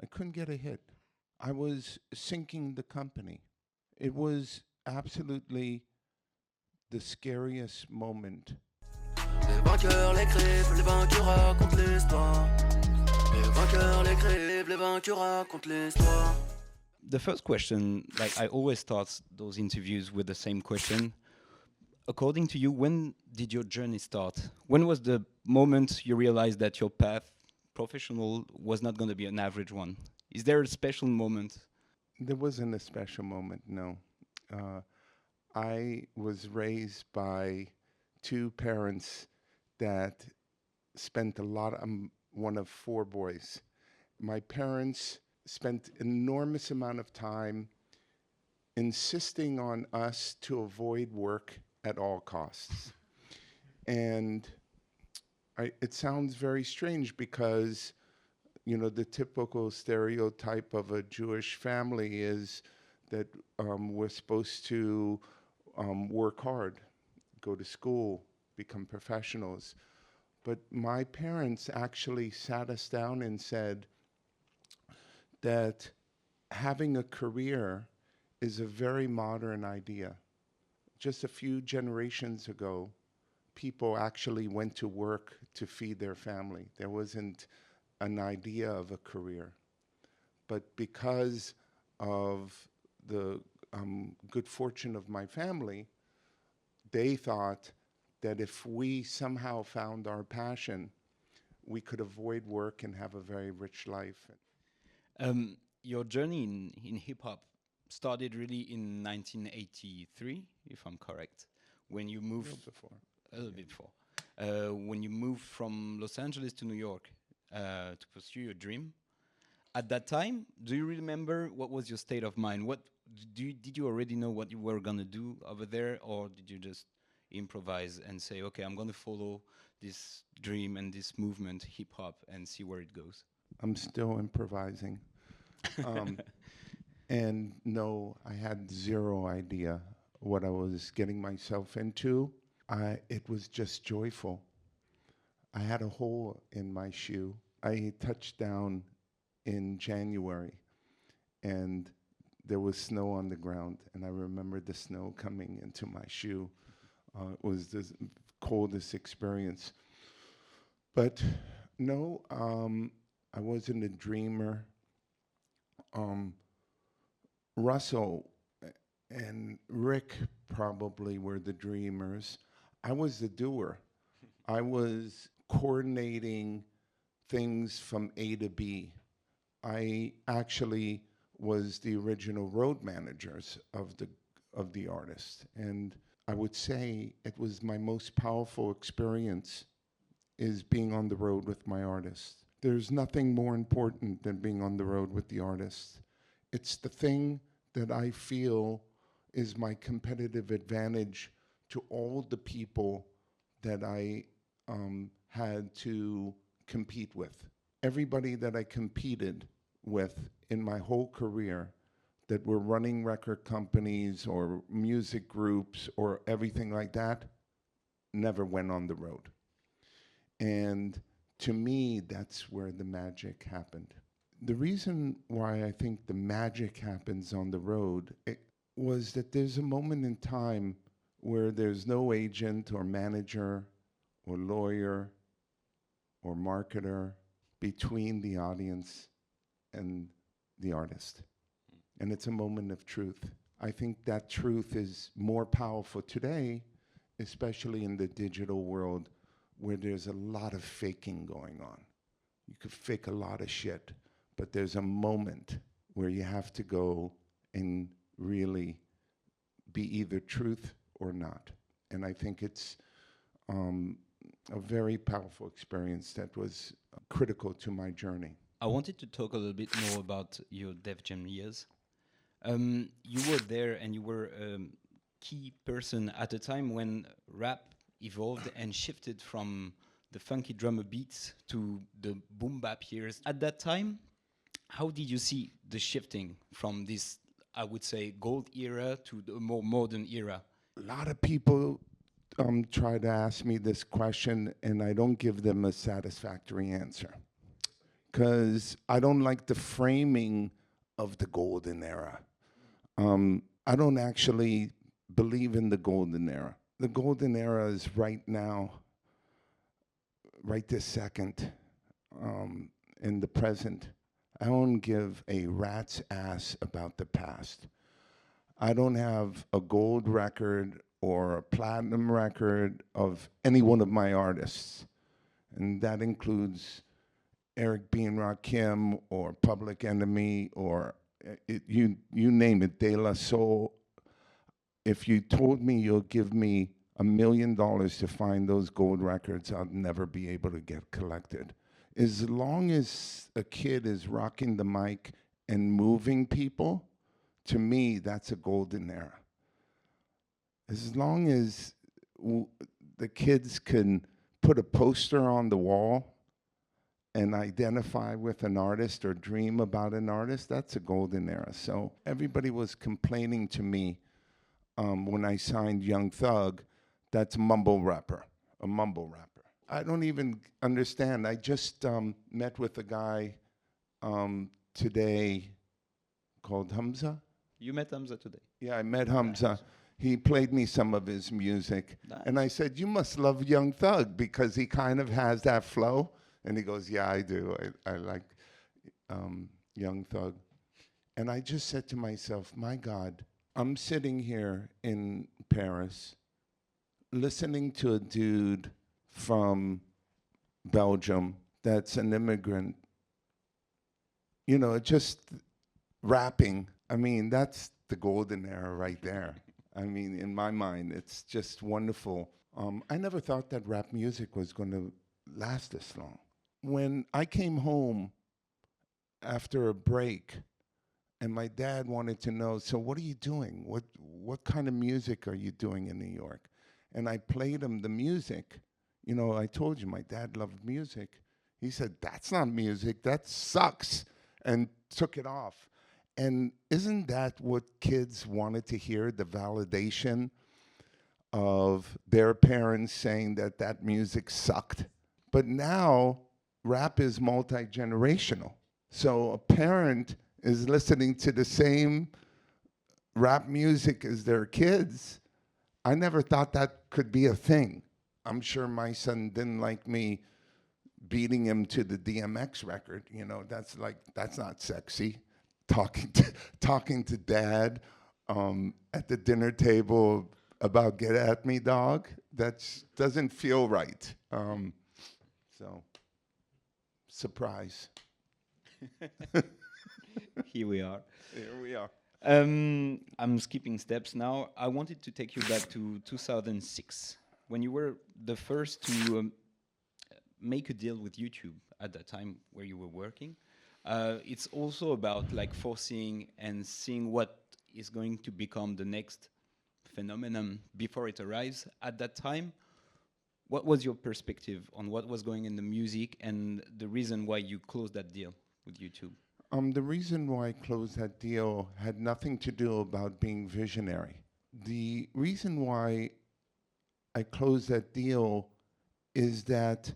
I couldn't get a hit. I was sinking the company. It was absolutely the scariest moment. Les vainqueurs l'écrivent, les vaincus racontent l'histoire. Les vainqueurs l'écrivent, les vaincus racontent l'histoire. The first question, like I always start those interviews with the same question. According to you, when did your journey start? When was the moment you realized that your path, professional, was not going to be an average one? Is there a special moment? There wasn't a special moment, no. I was raised by two parents that spent a lot. I'm one of four boys. My parents spent enormous amount of time insisting on us to avoid work at all costs. And it sounds very strange because, you know, the typical stereotype of a Jewish family is that we're supposed to work hard, go to school, become professionals. But my parents actually sat us down and said that having a career is a very modern idea. Just a few generations ago, people actually went to work to feed their family. There wasn't an idea of a career. But because of the good fortune of my family, they thought that if we somehow found our passion, we could avoid work and have a very rich life. Your journey in hip-hop started really in 1983, if I'm correct, when you moved... A little bit before. When you moved from Los Angeles to New York to pursue your dream. At that time, do you remember what was your state of mind? Did you already know what you were going to do over there, or did you just improvise and say, okay, I'm going to follow this dream and this movement, hip-hop, and see where it goes? I'm still improvising. And no, I had zero idea what I was getting myself into. It was just joyful. I had a hole in my shoe. I touched down in January, and there was snow on the ground, and I remember the snow coming into my shoe. It was the coldest experience. But no, I wasn't a dreamer. Russell and Rick probably were the dreamers. I was the doer. I was coordinating things from A to B. I actually was the original road managers of the artist. And I would say it was my most powerful experience is being on the road with my artist. There's nothing more important than being on the road with the artist. It's the thing that I feel is my competitive advantage to all the people that I had to compete with. Everybody that I competed with in my whole career that were running record companies or music groups or everything like that never went on the road. And to me, that's where the magic happened. The reason why I think the magic happens on the road was that there's a moment in time where there's no agent or manager or lawyer or marketer between the audience and the artist. And it's a moment of truth. I think that truth is more powerful today, especially in the digital world where there's a lot of faking going on. You could fake a lot of shit, but there's a moment where you have to go and really be either truth or not. And I think it's a very powerful experience that was critical to my journey. I wanted to talk a little bit more about your Def Jam years. You were there and you were a key person at a time when rap evolved and shifted from the funky drummer beats to the boom bap years. At that time, how did you see the shifting from this, I would say, gold era to the more modern era? A lot of people try to ask me this question, and I don't give them a satisfactory answer. because I don't like the framing of the golden era. I don't actually believe in the golden era. The golden era is right now, right this second, in the present. I don't give a rat's ass about the past. I don't have a gold record or a platinum record of any one of my artists. And that includes Eric B. and Rakim or Public Enemy or you name it, De La Soul. If you told me you'll give me $1 million to find those gold records, I'll never be able to get collected. As long as a kid is rocking the mic and moving people, to me, that's a golden era. As long as the kids can put a poster on the wall and identify with an artist or dream about an artist, that's a golden era. So everybody was complaining to me when I signed Young Thug, that's a mumble rapper. I don't even understand. I just met with a guy today called Hamza. You met Hamza today? Yeah, I met Hamza. He played me some of his music. Nice. And I said, you must love Young Thug because he kind of has that flow. And he goes, yeah, I do. I like Young Thug. And I just said to myself, my God, I'm sitting here in Paris listening to a dude from Belgium that's an immigrant, you know, just rapping. I mean, that's the golden era right there. I mean, in my mind, it's just wonderful. I never thought that rap music was going to last this long. When I came home after a break, and my dad wanted to know, so what are you doing? What kind of music are you doing in New York? And I played him the music. You know, I told you my dad loved music. He said, that's not music, that sucks, and took it off. And isn't that what kids wanted to hear, the validation of their parents saying that that music sucked? But now, rap is multi-generational. So a parent is listening to the same rap music as their kids. I never thought that could be a thing. I'm sure my son didn't like me beating him to the DMX record. You know, that's not sexy. Talking to dad at the dinner table about get at me, dog. That doesn't feel right. So, surprise. Here we are. Here we are. I'm skipping steps now. I wanted to take you back to 2006, when you were the first to make a deal with YouTube at that time where you were working. It's also about like foreseeing and seeing what is going to become the next phenomenon before it arrives. At that time, what was your perspective on what was going in the music and the reason why you closed that deal with YouTube? The reason why I closed that deal had nothing to do about being visionary. The reason why I closed that deal is that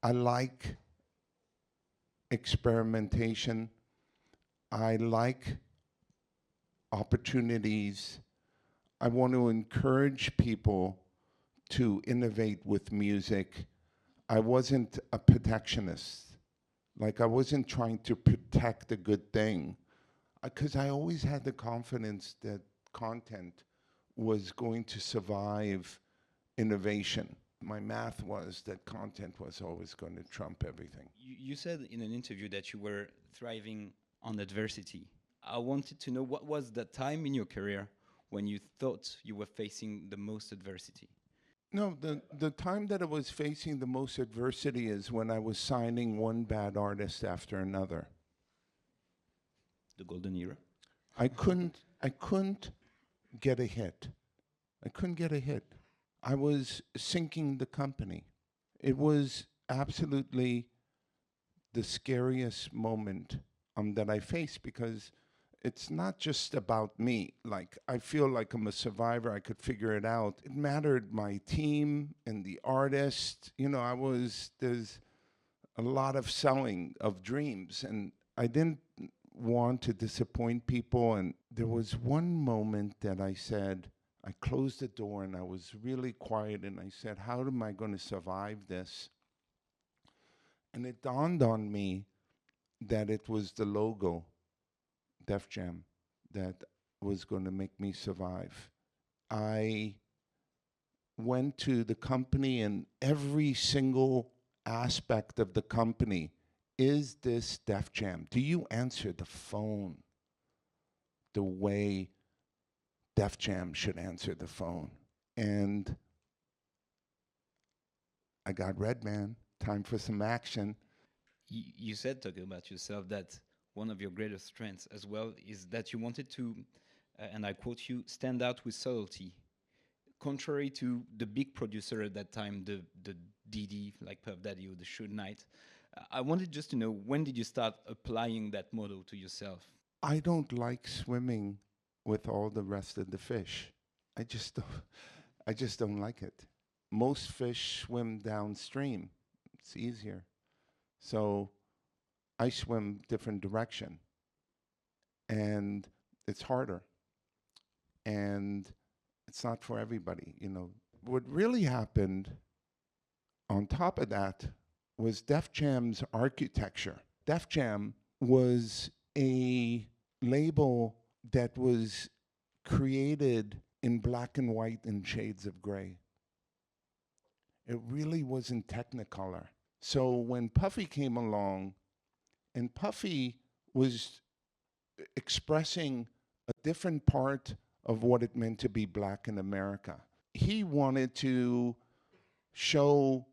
I like experimentation. I like opportunities. I want to encourage people to innovate with music. I wasn't a protectionist. Like, I wasn't trying to protect a good thing, because I always had the confidence that content was going to survive innovation. My math was that content was always going to trump everything. You said in an interview that you were thriving on adversity. I wanted to know, what was the time in your career when you thought you were facing the most adversity? No, the time that I was facing the most adversity is when I was signing one bad artist after another. The golden era? I couldn't get a hit. I couldn't get a hit. I was sinking the company. It was absolutely the scariest moment that I faced, because it's not just about me. Like, I feel like I'm a survivor. I could figure it out. It mattered my team and the artist. You know, there's a lot of selling of dreams, and I didn't want to disappoint people. And there was one moment that I said, I closed the door and I was really quiet, and I said, how am I going to survive this? And it dawned on me that it was the logo, Def Jam, that was going to make me survive. I went to the company, and every single aspect of the company, is this Def Jam? Do you answer the phone the way Def Jam should answer the phone? And I got red, man. Time for some action. You said, talking about yourself, that one of your greatest strengths as well is that you wanted to, and I quote you, stand out with subtlety. Contrary to the big producer at that time, the DD, like Puff Daddy or the Suge Knight, I wanted just to know, when did you start applying that model to yourself? I don't like swimming with all the rest of the fish. I just don't like it. Most fish swim downstream. It's easier. So I swim different direction, and it's harder. And it's not for everybody, you know. What really happened on top of that was Def Jam's architecture. Def Jam was a label that was created in black and white and shades of gray. It really wasn't Technicolor. So when Puffy came along, and Puffy was expressing a different part of what it meant to be black in America, he wanted to show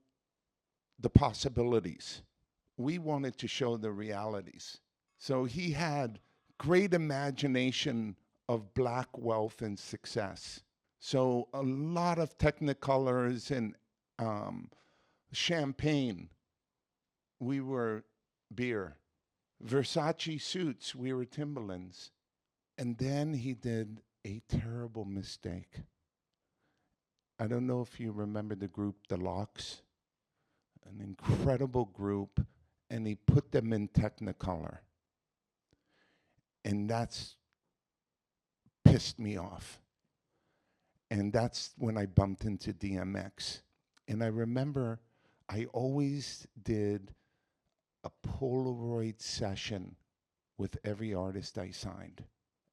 the possibilities. We wanted to show the realities. So he had great imagination of black wealth and success. So a lot of Technicolors and champagne, we were beer. Versace suits, we were Timberlands. And then he did a terrible mistake. I don't know if you remember the group The Lox, an incredible group, and he put them in Technicolor. And that's pissed me off. And that's when I bumped into DMX. And I remember I always did a Polaroid session with every artist I signed.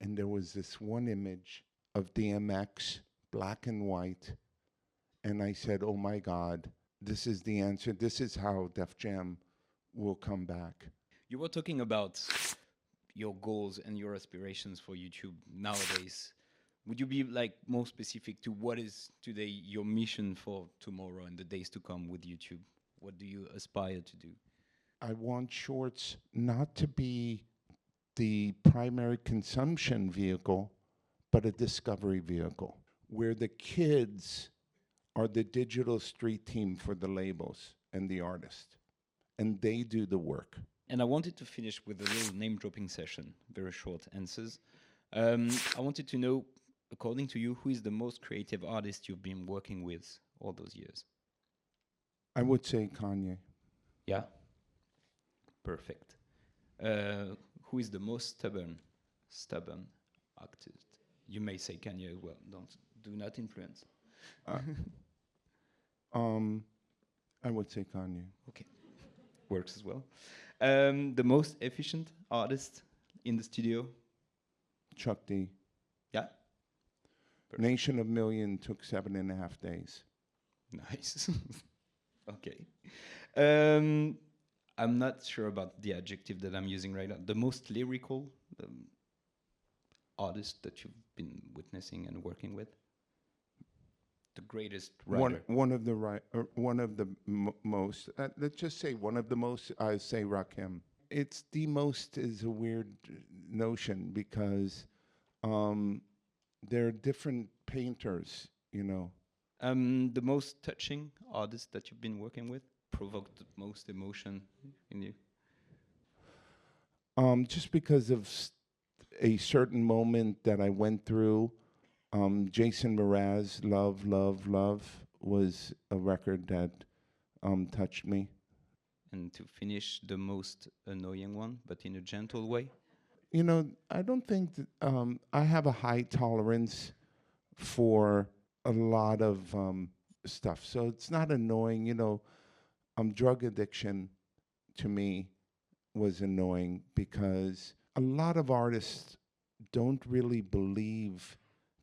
And there was this one image of DMX, black and white. And I said, oh my God, this is the answer. This is how Def Jam will come back. You were talking about your goals and your aspirations for YouTube nowadays. Would you be like more specific to what is today your mission for tomorrow and the days to come with YouTube? What do you aspire to do? I want shorts not to be the primary consumption vehicle, but a discovery vehicle, where the kids are the digital street team for the labels and the artist, and they do the work. And I wanted to finish with a little name-dropping session, very short answers. I wanted to know, according to you, who is the most creative artist you've been working with all those years? I would say Kanye. Yeah? Perfect. Who is the most stubborn artist? You may say Kanye as well. Do not influence. I would say Kanye. Okay. Works as well. The most efficient artist in the studio? Chuck D. Yeah? Perfect. Nation of Million took 7.5 days. Nice. Okay. I'm not sure about the adjective that I'm using right now. The most lyrical artist that you've been witnessing and working with? The greatest writer? One of the most. Let's just say one of the most. I say Rakim. It's the most is a weird notion because there are different painters, you know. The most touching artist that you've been working with, provoked the most emotion in you? Just because of a certain moment that I went through, Jason Mraz, Love, Love, Love was a record that touched me. and to finish the most annoying one, but in a gentle way? You know, I don't think that, I have a high tolerance for a lot of stuff. So it's not annoying, you know. Drug addiction to me was annoying because a lot of artists don't really believe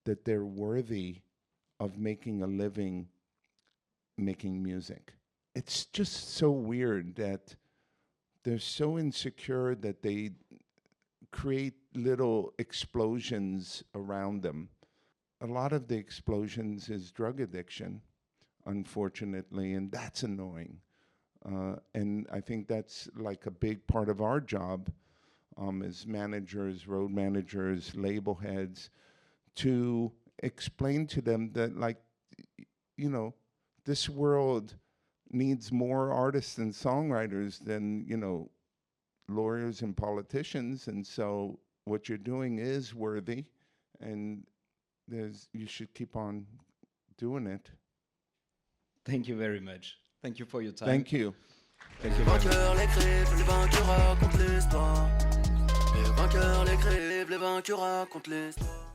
that they're worthy of making a living making music. It's just so weird that they're so insecure that they create little explosions around them. A lot of the explosions is drug addiction, unfortunately, and that's annoying. And I think that's like a big part of our job as managers, road managers, label heads, to explain to them that, like, you know, this world needs more artists and songwriters than, you know, lawyers and politicians. And so what you're doing is worthy, and you should keep on doing it. Thank you very much. Thank you for your time. Thank you. Thank you Les very much. vainqueurs l'écrivent, les vainqueurs racontent l'histoire. Les vainqueurs l'écrivent, les vainqueurs racontent l'histoire.